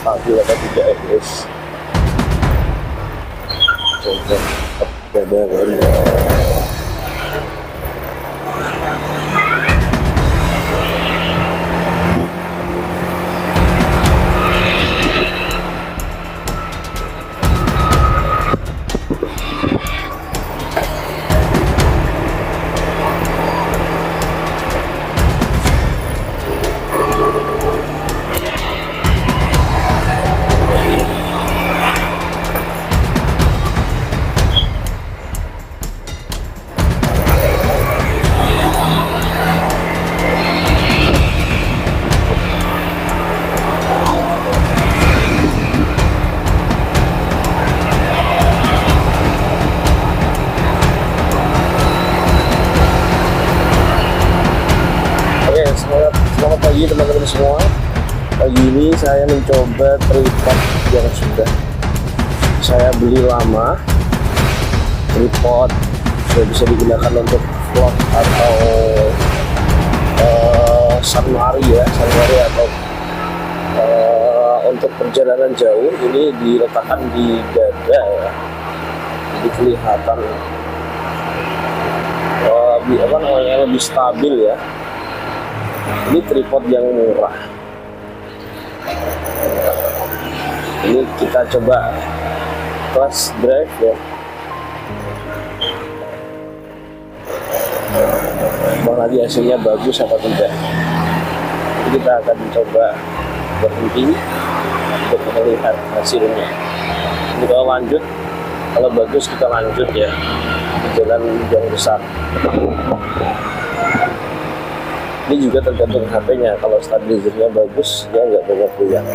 stabil atau tidak ya guys. Coba cadangan. Selamat pagi teman-teman semua. Pagi ini saya mencoba tripod yang sudah saya beli lama. Tripod sudah bisa digunakan untuk vlog atau sunmari atau untuk perjalanan jauh. Ini diletakkan di dada ya, jadi kelihatan lebih stabil ya. Ini tripod yang murah. Ini kita coba test drive ya. Lagi hasilnya bagus atau tidak. Jadi kita akan mencoba berhenti untuk melihat hasilnya. Jadi kalau lanjut, kalau bagus kita lanjut ya di jalan yang besar. Ini juga tergantung HP-nya. Kalau stabilizernya bagus, dia nggak banyak goyang.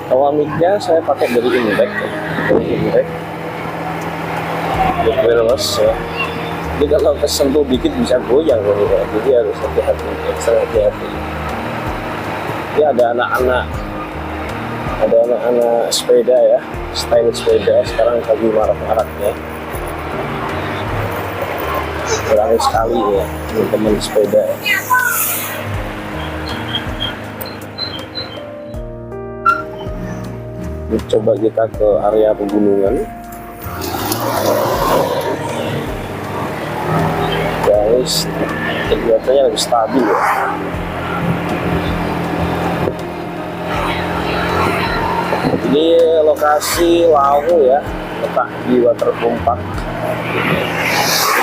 Kalau mic-nya saya pakai dari Inrek, wireless ya. Jadi kalau kesentuh dikit bisa goyang ya. Jadi harus hati-hati, ekstra hati-hati. Ini ada anak-anak sepeda ya, style sepeda sekarang lagi marak-maraknya. Berani sekali ya teman-teman sepeda. Coba kita ke area pegunungan. Guys, kegiatannya lebih stabil ya. Ini lokasi Lawu ya, letak di Waterboom Park.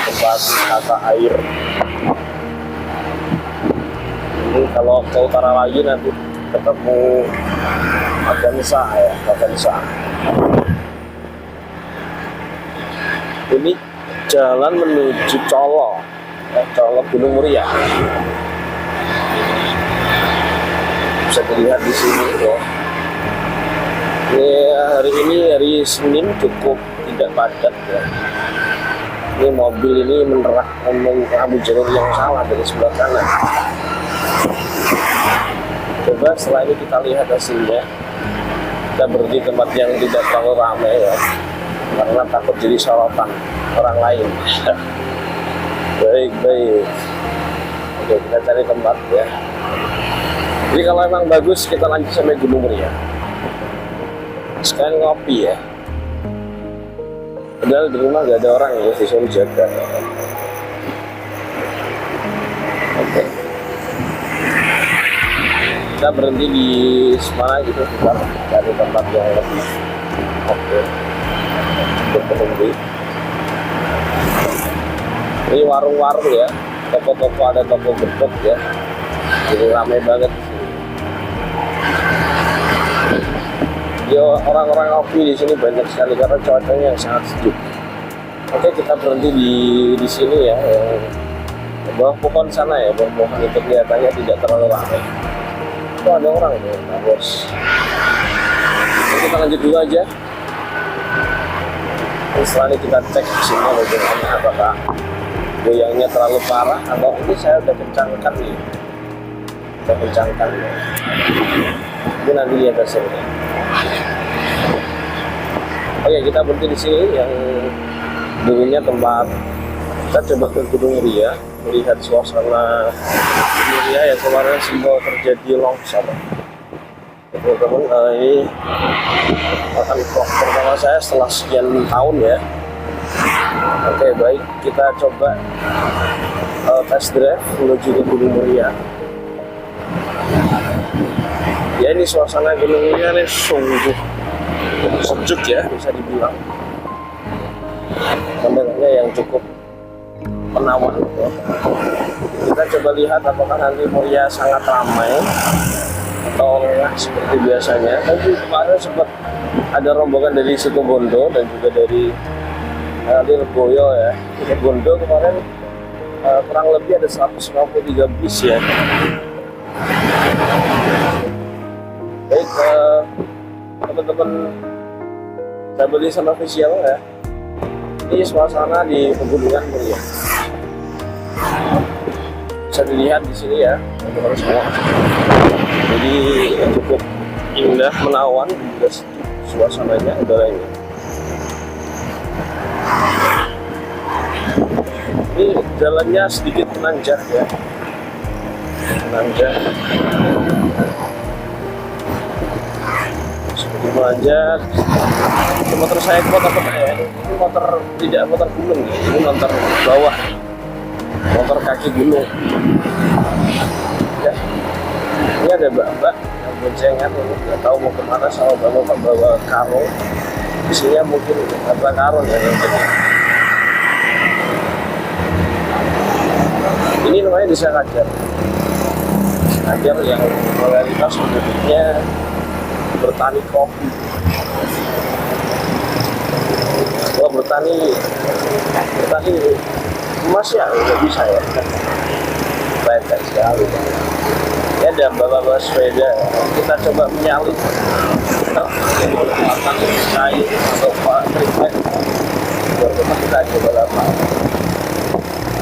Tempat wisata air. Ini kalau ke utara lagi nanti ketemu Agansa ya, Agansa. Ini jalan menuju Colo, Colo Gunung Muria. Bisa dilihat di sini ya. Ini hari Senin cukup tidak padat ya. Ini mobil ini mengambil jalur yang salah dari sebelah kanan. Coba setelah ini kita lihat hasilnya. Kita berhenti tempat yang tidak terlalu ramai ya, karena takut jadi sorotan orang lain. Baik. Oke, kita cari tempat ya. Jadi kalau emang bagus kita lanjut sampai Gunung Muria. Sekarang ngopi ya. Padahal di rumah nggak ada orang ya, disuruh jaga. Oke. Kita berhenti di mana gitu, kita cari tempat yang lebih oke untuk berhenti. Ini warung-warung ya, toko-toko, ada toko gedok ya, jadi ramai banget. Yo, orang-orang ngopi di sini banyak sekali karena cuacanya yang sangat sejuk. Oke, kita berhenti di sini ya, bawah pohon sana ya, bawah pohon itu kelihatannya tidak terlalu ramai. Itu ada orang tuh, nah bos. Oke, kita lanjut dulu aja. Setelah ini kita cek mesinnya bagaimana, apakah goyangnya terlalu parah atau ini saya udah kencangkan nih. Udah kencangkan ya. Ini nanti lihat hasilnya. Oke, kita berhenti di sini yang dulunya tempat kita coba ke Gunung Muria, melihat suasana Gunung Muria yang kemarin simbol terjadi longsor. Teman-teman, ini akan vlog pertama saya setelah sekian tahun ya. Oke, baik, kita coba test drive menuju ke Gunung Muria. Ya, ini suasana Gunung Muria ini sungguh sejuk ya, bisa dibilang. Pemandangannya yang cukup menawan ya. Kita coba lihat apakah nanti Muria sangat ramai atau enggak seperti biasanya. Tapi kemarin sempat ada rombongan dari Situbondo dan juga dari Lirboyo ya. Situbondo kemarin kurang lebih ada 153 bis ya. Baik, teman-teman sahabat Lisan Official ya, ini suasana di Pegunungan Muria. Bisa dilihat di sini ya, teman-teman semua. Jadi cukup indah, menawan, juga suasananya, udaranya. Ini jalannya sedikit menanjak ya, menanjak. Seperti menanjak. Itu motor saya kuat apa ya? Ini motor tidak motor gunung ya, ini motor bawah, motor kaki gunung. Ya. Ini ada mbak-mbak yang boncengan, nggak tahu mau kemana sama bapak bawa karung. Isinya mungkin ada karung ya. Ini namanya Desa Kajar. Kajar yang mayoritas penduduknya bertani kopi. Kalau bertani emas ya nggak bisa ya. Baik sekali. Ya, ada bapak-bapak sepeda. Kita coba menyalip menggunakan kayu atau tripod. Buat kita coba lapar.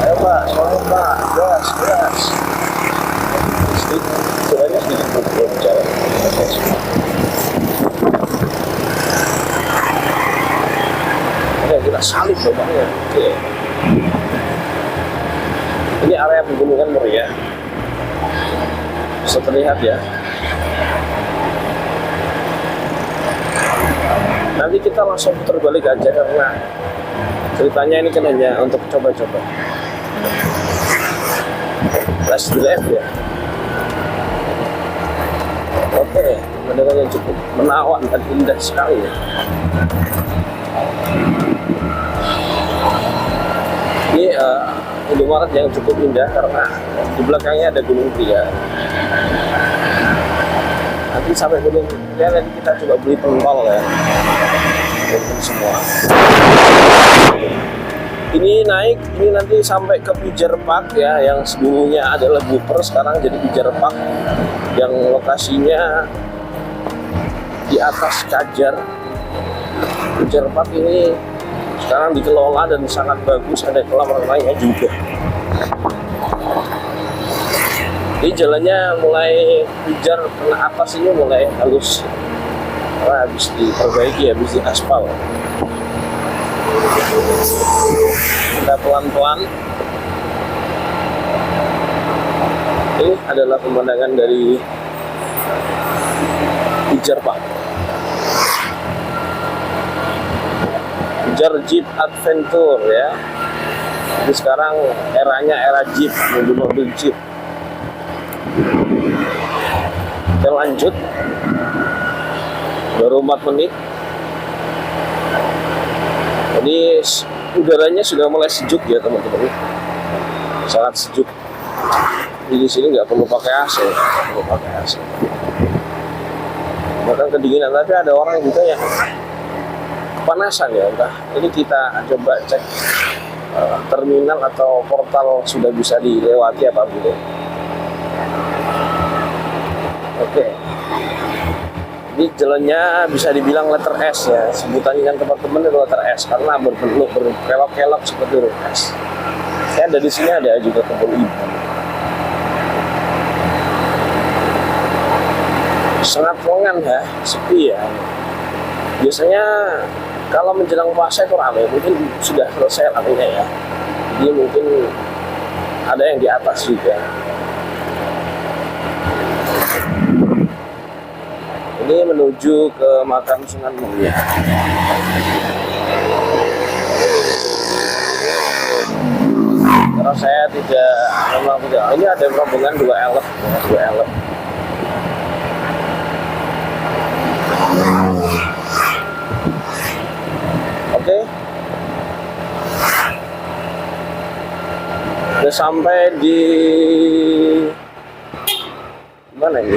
Ayo Pak, soalnya Pak, gas. Sebenarnya sedikit berjalan. Oke, kita salib bapaknya. Oke. Ini area Pegunungan Muria. Bisa terlihat ya. Nanti kita langsung putar balik aja karena ceritanya ini kan hanya untuk coba-coba. Let's drive ya. Oke, pemandangannya cukup menawan dan indah sekali ya. Ini Indomaret yang cukup indah karena di belakangnya ada Gunung Muria. Nanti sampai Gunung Muria nanti kita coba beli pentol ya untuk semua. Ini naik, ini nanti sampai ke Pijar Park ya, yang sebelumnya adalah Buper, sekarang jadi Pijar Park, yang lokasinya di atas Kajar. Pijar Park ini sekarang dikelola dan sangat bagus, ada kolam renangnya juga. Ini jalannya mulai Pijar ke atas ini mulai halus, karena habis diperbaiki, habis diaspal. Kita pelan-pelan. Ini adalah pemandangan dari Pijar Park. Pijar Jeep Adventure ya. Jadi sekarang eranya era Jeep, mobil Jeep. Kita lanjut. Baru 4 menit. Jadi udaranya sudah mulai sejuk ya teman-teman, sangat sejuk. Di sini nggak perlu pakai AC, bahkan kedinginan. Tapi ada orang juga yang kepanasan ya. Entah ini kita coba cek terminal atau portal sudah bisa dilewati apa belum. Oke. Ini jalannya bisa dibilang letter S ya, sebutannya yang teman-teman itu letter S karena berbentuk berkelok-kelok seperti huruf S. Ya, dari sini ada juga kebun ibu. Sangat lengan ya, sepi ya. Biasanya kalau menjelang puasa itu ramai, mungkin sudah selesai ramainya ya. Jadi mungkin ada yang di atas juga. ini menuju ke makam Sunan Muria. Karena saya memang tidak, ini ada rombongan 2 elep. Oke. Udah sampai di mana ini?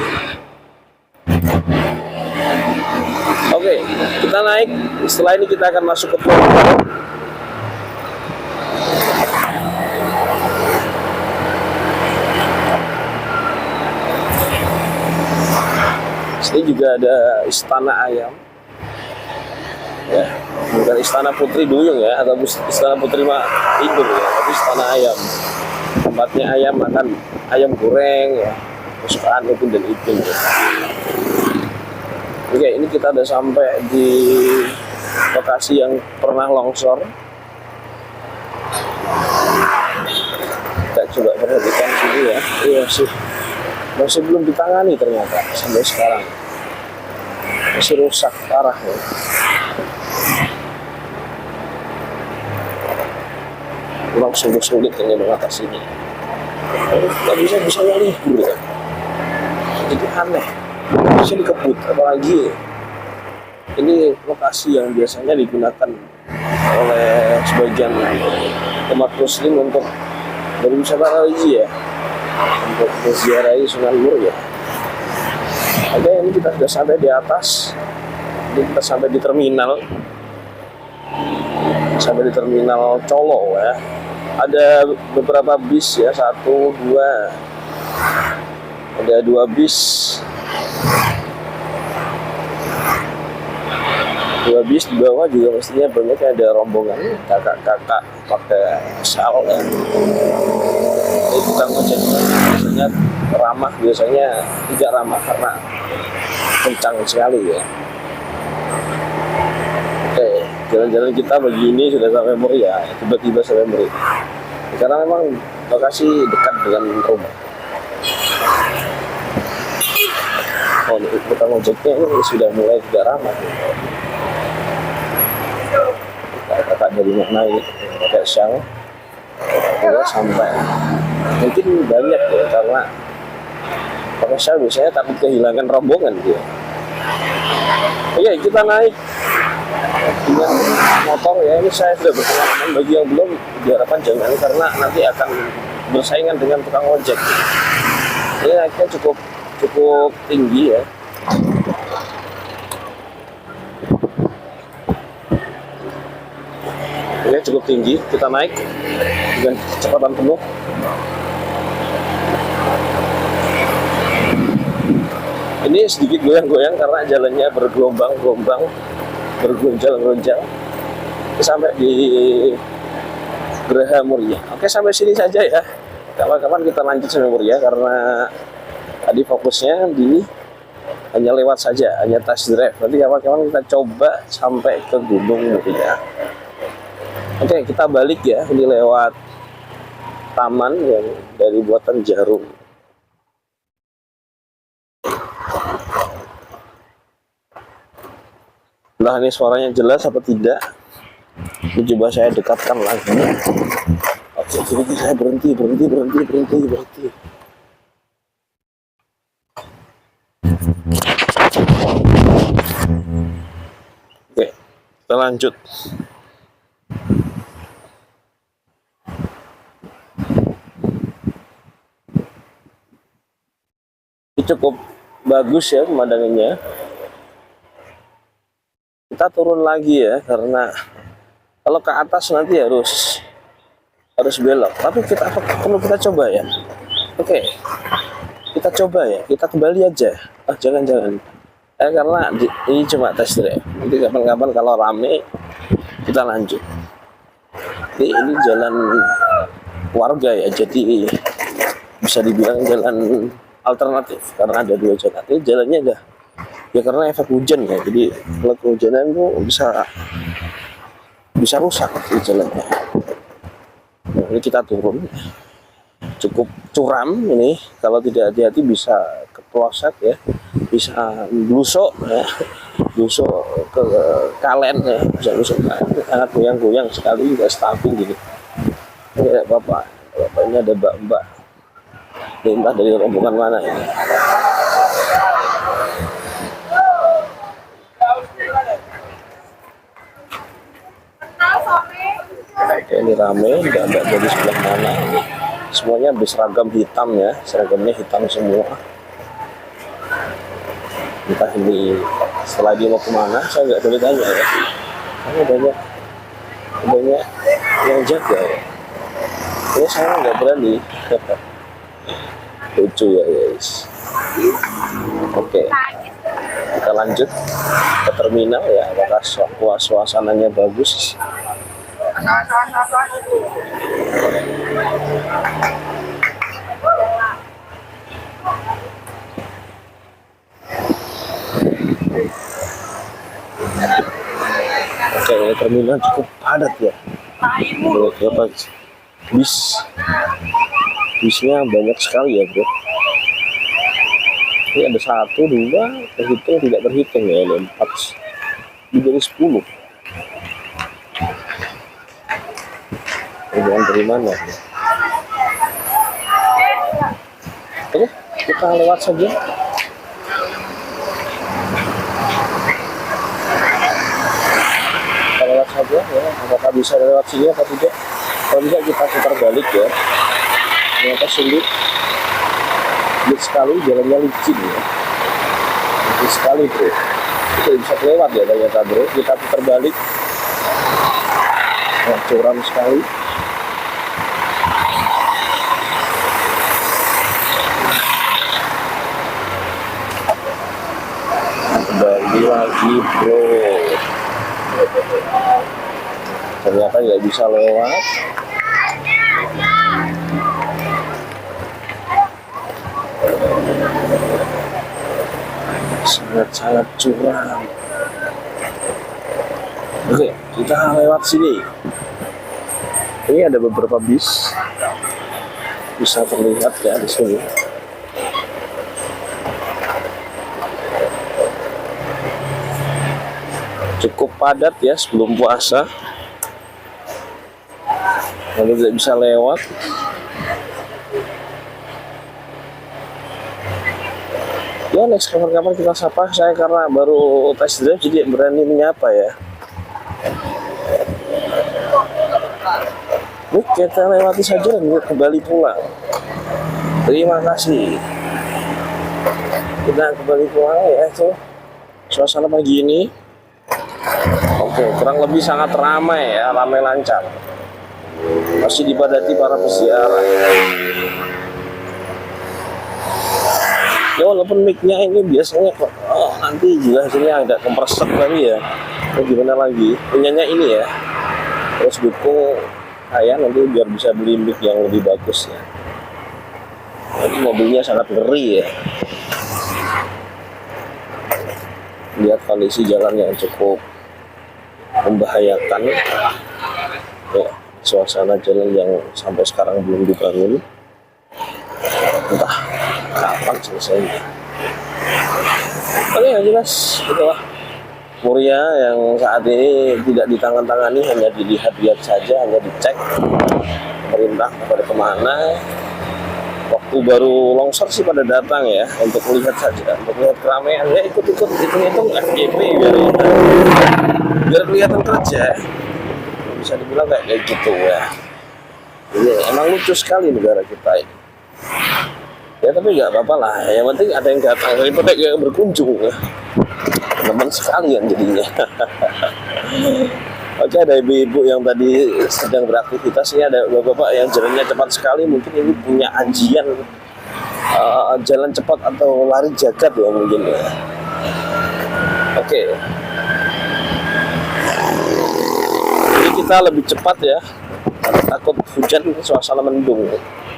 Oke, kita naik. Setelah ini kita akan masuk ke pulau. Sini juga ada Istana Ayam. Ya, bukan Istana Putri Duyung ya, atau Istana Putri Idul ya, tapi Istana Ayam. Tempatnya ayam makan ayam goreng ya, kesukaan Upin dan Ipin. Ya. Oke, ini kita udah sampai di lokasi yang pernah longsor. Kita coba perhatikan sini ya. Iya sih, masih belum ditangani ternyata sampai sekarang. Masih rusak parah ya. Memang sungguh sulit ini mengatasinya. Nggak bisa libur ya. Jadi aneh. Bisa dikebut, apalagi ini lokasi yang biasanya digunakan oleh sebagian umat muslim untuk berwisata religi ya, untuk menziarahi Sunan Muria. Oke, ini kita sudah sampai di atas. Ini kita sampai di terminal. Sampai di terminal Colo ya. Ada beberapa bis ya, 1, 2. Ada 2 bis. 2 bis di bawah juga mestinya banyak ada rombongan kakak-kakak pakai sal ya. Ini bukan ojek, biasanya ramah, biasanya tidak ramah karena kencang sekali ya. Oke, jalan-jalan kita begini sudah sampai Muria, tiba-tiba sampai Muria. Karena memang lokasi dekat dengan rumah. Oh, ini tukang ojeknya ini sudah mulai tidak ramah. Kakak dari mana ini pakai syang, sampai mungkin banyak ya, karena pakai syang biasanya takut kehilangan rombongan dia. Oke, kita naik dengan motor ya. Ini saya sudah berpengalaman, bagi yang belum diharapkan jangan, karena nanti akan bersaingan dengan tukang ojek. Ini naiknya cukup tinggi ya. Ini cukup tinggi, kita naik dengan kecepatan penuh. Ini sedikit goyang-goyang karena jalannya bergelombang-gelombang, bergonjal-gonjal sampai di Geraha Muria. Oke, sampai sini saja ya. Kapan-kapan kita lanjut sampai Muria, karena tadi fokusnya hanya lewat saja, hanya test drive. Nanti kapan-kapan kita coba sampai ke Gunung Muria. Oke, kita balik ya. Ini lewat taman yang dari buatan jarum. Nah, ini suaranya jelas apa tidak? Ini coba saya dekatkan lagi. Oke, jadi saya berhenti. Oke, kita lanjut. Ini cukup bagus ya pemandangannya. Kita turun lagi ya, karena kalau ke atas nanti harus belok. Tapi perlu kita coba ya. Oke, kita coba ya. Kita kembali aja. Jangan. Karena ini cuma test drive. Nanti kapan-kapan kalau rame kita lanjut. Ini jalan warga ya, jadi bisa dibilang jalan alternatif karena ada 2 jalan. Ini jalannya ada ya, karena efek hujan ya, jadi kalau kehujanan itu bisa rusak di jalannya. Nah, ini kita turun, cukup curam ini, kalau tidak hati-hati bisa keploset ya, bisa busuk ya, busuk ke kalen ya, bisa busuk kalen, sangat goyang-goyang sekali, juga stabil gitu. Ini bapak ini ada mbak-mbak, entah dari rombongan mana ini. Oke, ini rame, nggak dari sebelah mana. Semuanya berseragam hitam ya, seragamnya hitam semua. Entah ini setelah dia mau kemana, saya nggak boleh tanya ya. Karena banyak yang jaga ya. Ini saya nggak berani. Lucu ya guys. Oke, kita lanjut ke terminal ya. Apakah suasananya bagus? Oke, ini terminal cukup padat ya. Berapa bisnya banyak sekali ya bro. Ini ada 1, 2, terhitung tidak terhitung ya, ada 4 dari 10. Hubungan dari mana? Oke, kita lewat saja. Kita lewat saja ya. Apakah bisa lewat sini atau tidak? Kalau tidak kita putar balik ya. Ternyata sulit sekali, jalannya licin ya. Licin sekali bro. Kita bisa lewat ya ternyata bro. Kita putar balik. Nah, curam sekali. Kembali lagi bro. Ternyata nggak bisa lewat. Sangat curam. Oke, kita lewat sini. Ini ada beberapa bis, bisa terlihat ya di sini. Cukup padat ya sebelum puasa. Lalu tidak bisa lewat. Ya, next kapan-kapan kita sapa. Saya karena baru test drive jadi berani menyapa ya. Ini kita lewati saja dan kembali pulang. Terima kasih. Kita kembali pulang ya itu. Suasana pagi ini. Oke, kurang lebih sangat ramai ya, ramai lancar. Masih dipadati para peziarah. Ya walaupun mic-nya ini biasanya nanti juga hasilnya agak kompresor tadi ya. Gimana lagi? Punyanya ini ya. Terus dukung saya nanti biar bisa beli mic yang lebih bagus ya. Jadi mobilnya sangat ngeri ya. Lihat kondisi jalan yang cukup membahayakan ya, suasana jalan yang sampai sekarang belum dibangun, entah kapan selesainya. Oke, yang jelas itulah Muria yang saat ini tidak ditangani, hanya dilihat-lihat saja, hanya dicek pemerintah kepada kemana. Waktu baru longsor sih pada datang ya untuk melihat saja, untuk melihat keramaian ya, ikut-ikut hitung-hitung FYP biar kelihatan kerja, bisa dibilang kayak gitu ya. Jadi emang lucu sekali negara kita ini ya, tapi nggak apa-apa lah, yang penting ada yang datang daripada yang berkunjung ya. Teman sekalian jadinya. Oke, ada ibu-ibu yang tadi sedang beraktivitas. Ini ada bapak-bapak yang jalannya cepat sekali, mungkin ini punya ajian jalan cepat atau lari jagat ya mungkin ya. Oke, jadi kita lebih cepat ya, takut hujan, suasana mendung.